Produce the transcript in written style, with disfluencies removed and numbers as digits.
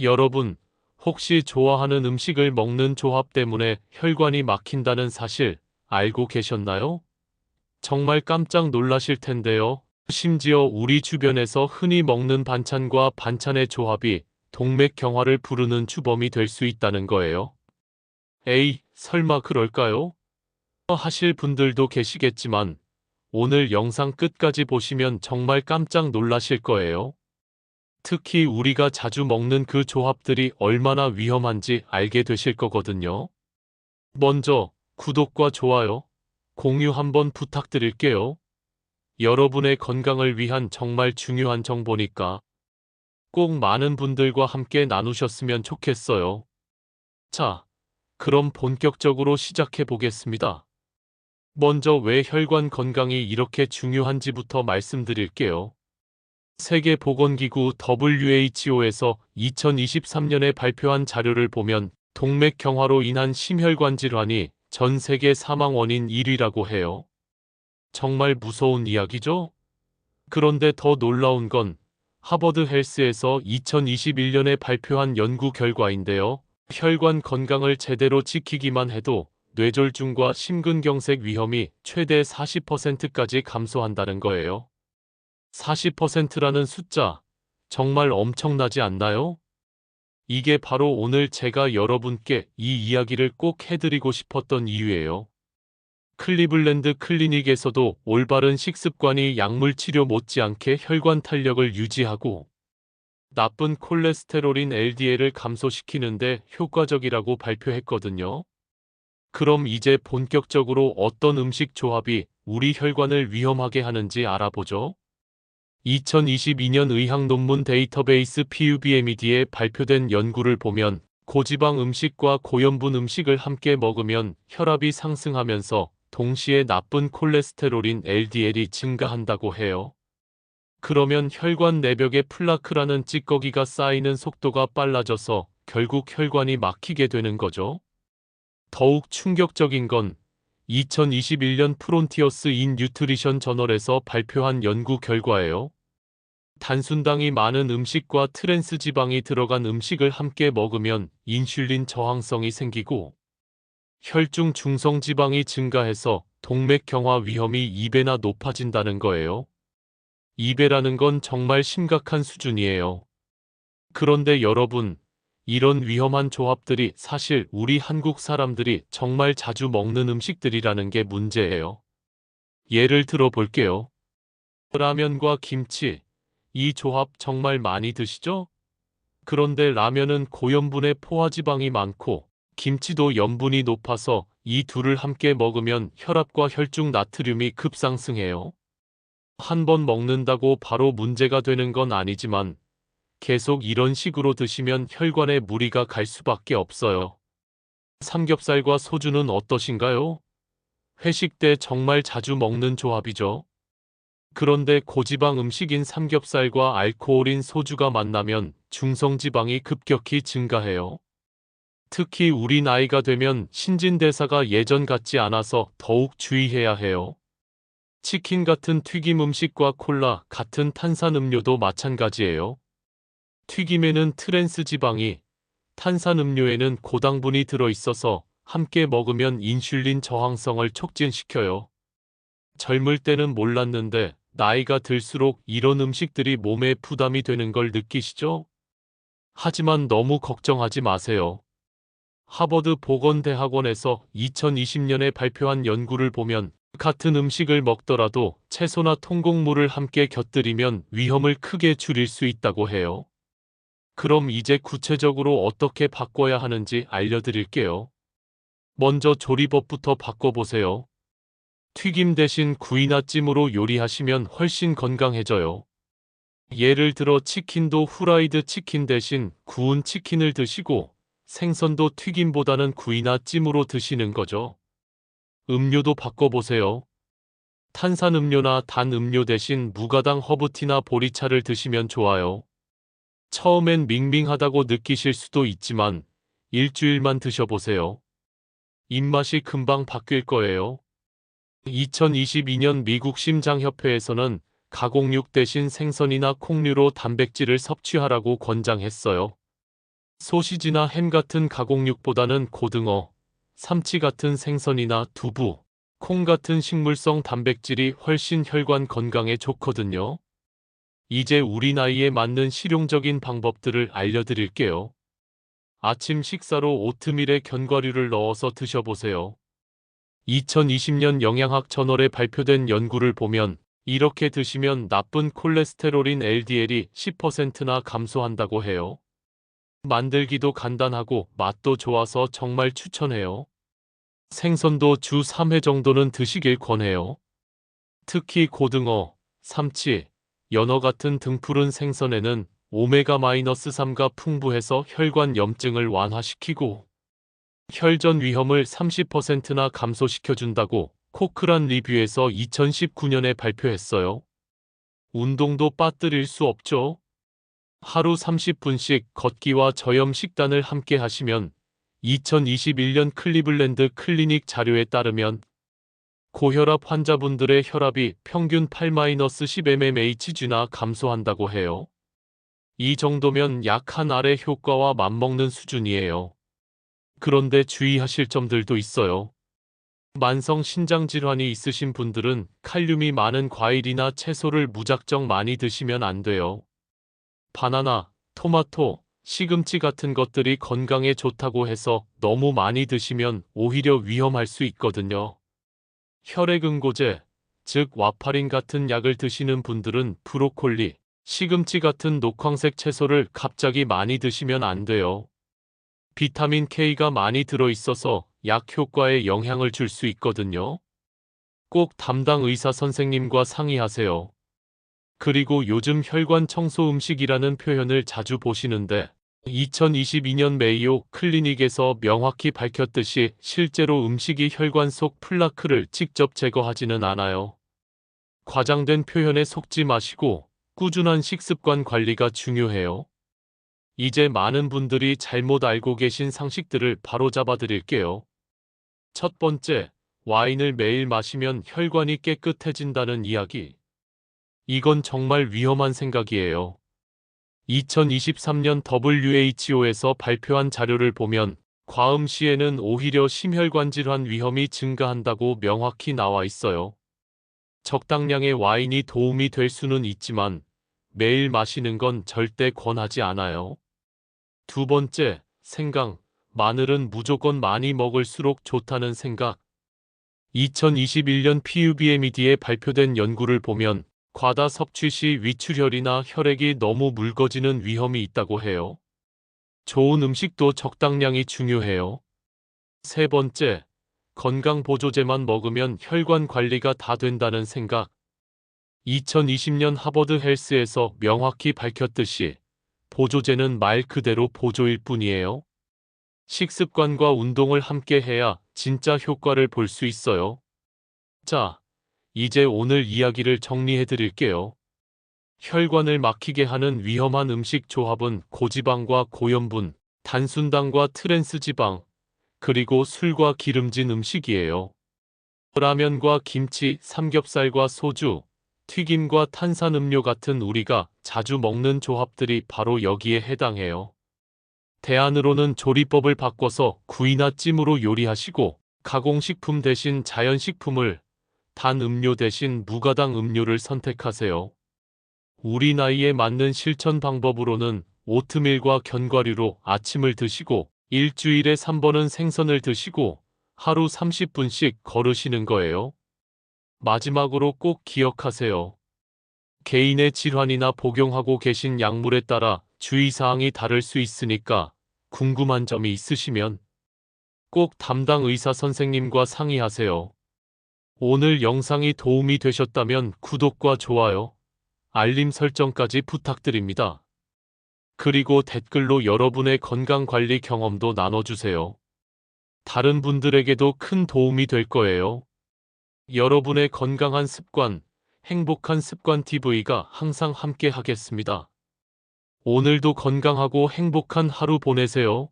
여러분, 혹시 좋아하는 음식을 먹는 조합 때문에 혈관이 막힌다는 사실 알고 계셨나요? 정말 깜짝 놀라실 텐데요. 심지어 우리 주변에서 흔히 먹는 반찬과 반찬의 조합이 동맥경화를 부르는 주범이 될 수 있다는 거예요. 에이, 설마 그럴까요? 하실 분들도 계시겠지만 오늘 영상 끝까지 보시면 정말 깜짝 놀라실 거예요. 특히 우리가 자주 먹는 그 조합들이 얼마나 위험한지 알게 되실 거거든요. 먼저 구독과 좋아요, 공유 한번 부탁드릴게요. 여러분의 건강을 위한 정말 중요한 정보니까 꼭 많은 분들과 함께 나누셨으면 좋겠어요. 자, 그럼 본격적으로 시작해 보겠습니다. 먼저 왜 혈관 건강이 이렇게 중요한지부터 말씀드릴게요. 세계보건기구 WHO에서 2023년에 발표한 자료를 보면 동맥경화로 인한 심혈관 질환이 전 세계 사망 원인 1위라고 해요. 정말 무서운 이야기죠? 그런데 더 놀라운 건 하버드 헬스에서 2021년에 발표한 연구 결과인데요. 혈관 건강을 제대로 지키기만 해도 뇌졸중과 심근경색 위험이 최대 40%까지 감소한다는 거예요. 40%라는 숫자, 정말 엄청나지 않나요? 이게 바로 오늘 제가 여러분께 이 이야기를 꼭 해드리고 싶었던 이유예요. 클리블랜드 클리닉에서도 올바른 식습관이 약물 치료 못지않게 혈관 탄력을 유지하고 나쁜 콜레스테롤인 LDL을 감소시키는데 효과적이라고 발표했거든요. 그럼 이제 본격적으로 어떤 음식 조합이 우리 혈관을 위험하게 하는지 알아보죠. 2022년 의학 논문 데이터베이스 PUBMED에 발표된 연구를 보면 고지방 음식과 고염분 음식을 함께 먹으면 혈압이 상승하면서 동시에 나쁜 콜레스테롤인 LDL이 증가한다고 해요. 그러면 혈관 내벽에 플라크라는 찌꺼기가 쌓이는 속도가 빨라져서 결국 혈관이 막히게 되는 거죠. 더욱 충격적인 건 2021년 프론티어스 인 뉴트리션 저널에서 발표한 연구 결과예요. 단순당이 많은 음식과 트랜스 지방이 들어간 음식을 함께 먹으면 인슐린 저항성이 생기고 혈중 중성 지방이 증가해서 동맥경화 위험이 2배나 높아진다는 거예요. 2배라는 건 정말 심각한 수준이에요. 그런데 여러분, 이런 위험한 조합들이 사실 우리 한국 사람들이 정말 자주 먹는 음식들이라는 게 문제예요. 예를 들어 볼게요. 라면과 김치. 이 조합 정말 많이 드시죠? 그런데 라면은 고염분의 포화지방이 많고 김치도 염분이 높아서 이 둘을 함께 먹으면 혈압과 혈중 나트륨이 급상승해요. 한 번 먹는다고 바로 문제가 되는 건 아니지만 계속 이런 식으로 드시면 혈관에 무리가 갈 수밖에 없어요. 삼겹살과 소주는 어떠신가요? 회식 때 정말 자주 먹는 조합이죠. 그런데 고지방 음식인 삼겹살과 알코올인 소주가 만나면 중성지방이 급격히 증가해요. 특히 우리 나이가 되면 신진대사가 예전 같지 않아서 더욱 주의해야 해요. 치킨 같은 튀김 음식과 콜라 같은 탄산음료도 마찬가지예요. 튀김에는 트랜스 지방이, 탄산음료에는 고당분이 들어있어서 함께 먹으면 인슐린 저항성을 촉진시켜요. 젊을 때는 몰랐는데 나이가 들수록 이런 음식들이 몸에 부담이 되는 걸 느끼시죠? 하지만 너무 걱정하지 마세요. 하버드 보건대학원에서 2020년에 발표한 연구를 보면 같은 음식을 먹더라도 채소나 통곡물을 함께 곁들이면 위험을 크게 줄일 수 있다고 해요. 그럼 이제 구체적으로 어떻게 바꿔야 하는지 알려드릴게요. 먼저 조리법부터 바꿔보세요. 튀김 대신 구이나 찜으로 요리하시면 훨씬 건강해져요. 예를 들어 치킨도 후라이드 치킨 대신 구운 치킨을 드시고 생선도 튀김보다는 구이나 찜으로 드시는 거죠. 음료도 바꿔보세요. 탄산음료나 단 음료 대신 무가당 허브티나 보리차를 드시면 좋아요. 처음엔 밍밍하다고 느끼실 수도 있지만 일주일만 드셔보세요. 입맛이 금방 바뀔 거예요. 2022년 미국 심장협회에서는 가공육 대신 생선이나 콩류로 단백질을 섭취하라고 권장했어요. 소시지나 햄 같은 가공육보다는 고등어, 삼치 같은 생선이나 두부, 콩 같은 식물성 단백질이 훨씬 혈관 건강에 좋거든요. 이제 우리 나이에 맞는 실용적인 방법들을 알려드릴게요. 아침 식사로 오트밀에 견과류를 넣어서 드셔보세요. 2020년 영양학 저널에 발표된 연구를 보면 이렇게 드시면 나쁜 콜레스테롤인 LDL이 10%나 감소한다고 해요. 만들기도 간단하고 맛도 좋아서 정말 추천해요. 생선도 주 3회 정도는 드시길 권해요. 특히 고등어, 삼치, 연어 같은 등푸른 생선에는 오메가-3가 풍부해서 혈관 염증을 완화시키고 혈전 위험을 30%나 감소시켜준다고 코크란 리뷰에서 2019년에 발표했어요. 운동도 빠뜨릴 수 없죠. 하루 30분씩 걷기와 저염 식단을 함께 하시면 2021년 클리블랜드 클리닉 자료에 따르면 고혈압 환자분들의 혈압이 평균 8-10mmHg나 감소한다고 해요. 이 정도면 약 한 알의 효과와 맞먹는 수준이에요. 그런데 주의하실 점들도 있어요. 만성 신장 질환이 있으신 분들은 칼륨이 많은 과일이나 채소를 무작정 많이 드시면 안 돼요. 바나나, 토마토, 시금치 같은 것들이 건강에 좋다고 해서 너무 많이 드시면 오히려 위험할 수 있거든요. 혈액응고제, 즉 와파린 같은 약을 드시는 분들은 브로콜리, 시금치 같은 녹황색 채소를 갑자기 많이 드시면 안 돼요. 비타민 K가 많이 들어있어서 약 효과에 영향을 줄 수 있거든요. 꼭 담당 의사 선생님과 상의하세요. 그리고 요즘 혈관 청소 음식이라는 표현을 자주 보시는데 2022년 메이오 클리닉에서 명확히 밝혔듯이 실제로 음식이 혈관 속 플라크를 직접 제거하지는 않아요. 과장된 표현에 속지 마시고 꾸준한 식습관 관리가 중요해요. 이제 많은 분들이 잘못 알고 계신 상식들을 바로잡아 드릴게요. 첫 번째, 와인을 매일 마시면 혈관이 깨끗해진다는 이야기. 이건 정말 위험한 생각이에요. 2023년 WHO에서 발표한 자료를 보면 과음 시에는 오히려 심혈관 질환 위험이 증가한다고 명확히 나와 있어요. 적당량의 와인이 도움이 될 수는 있지만 매일 마시는 건 절대 권하지 않아요. 두 번째, 생강, 마늘은 무조건 많이 먹을수록 좋다는 생각. 2021년 PUBMED에 발표된 연구를 보면 과다 섭취 시 위출혈이나 혈액이 너무 묽어지는 위험이 있다고 해요. 좋은 음식도 적당량이 중요해요. 세 번째, 건강 보조제만 먹으면 혈관 관리가 다 된다는 생각. 2020년 하버드 헬스에서 명확히 밝혔듯이 보조제는 말 그대로 보조일 뿐이에요. 식습관과 운동을 함께 해야 진짜 효과를 볼 수 있어요. 자, 이제 오늘 이야기를 정리해 드릴게요. 혈관을 막히게 하는 위험한 음식 조합은 고지방과 고염분, 단순당과 트랜스지방, 그리고 술과 기름진 음식이에요. 라면과 김치, 삼겹살과 소주, 튀김과 탄산음료 같은 우리가 자주 먹는 조합들이 바로 여기에 해당해요. 대안으로는 조리법을 바꿔서 구이나 찜으로 요리하시고 가공식품 대신 자연식품을, 단 음료 대신 무가당 음료를 선택하세요. 우리 나이에 맞는 실천 방법으로는 오트밀과 견과류로 아침을 드시고 일주일에 3번은 생선을 드시고 하루 30분씩 걸으시는 거예요. 마지막으로 꼭 기억하세요. 개인의 질환이나 복용하고 계신 약물에 따라 주의사항이 다를 수 있으니까 궁금한 점이 있으시면 꼭 담당 의사 선생님과 상의하세요. 오늘 영상이 도움이 되셨다면 구독과 좋아요, 알림 설정까지 부탁드립니다. 그리고 댓글로 여러분의 건강관리 경험도 나눠주세요. 다른 분들에게도 큰 도움이 될 거예요. 여러분의 건강한 습관, 행복한 습관 TV가 항상 함께 하겠습니다. 오늘도 건강하고 행복한 하루 보내세요.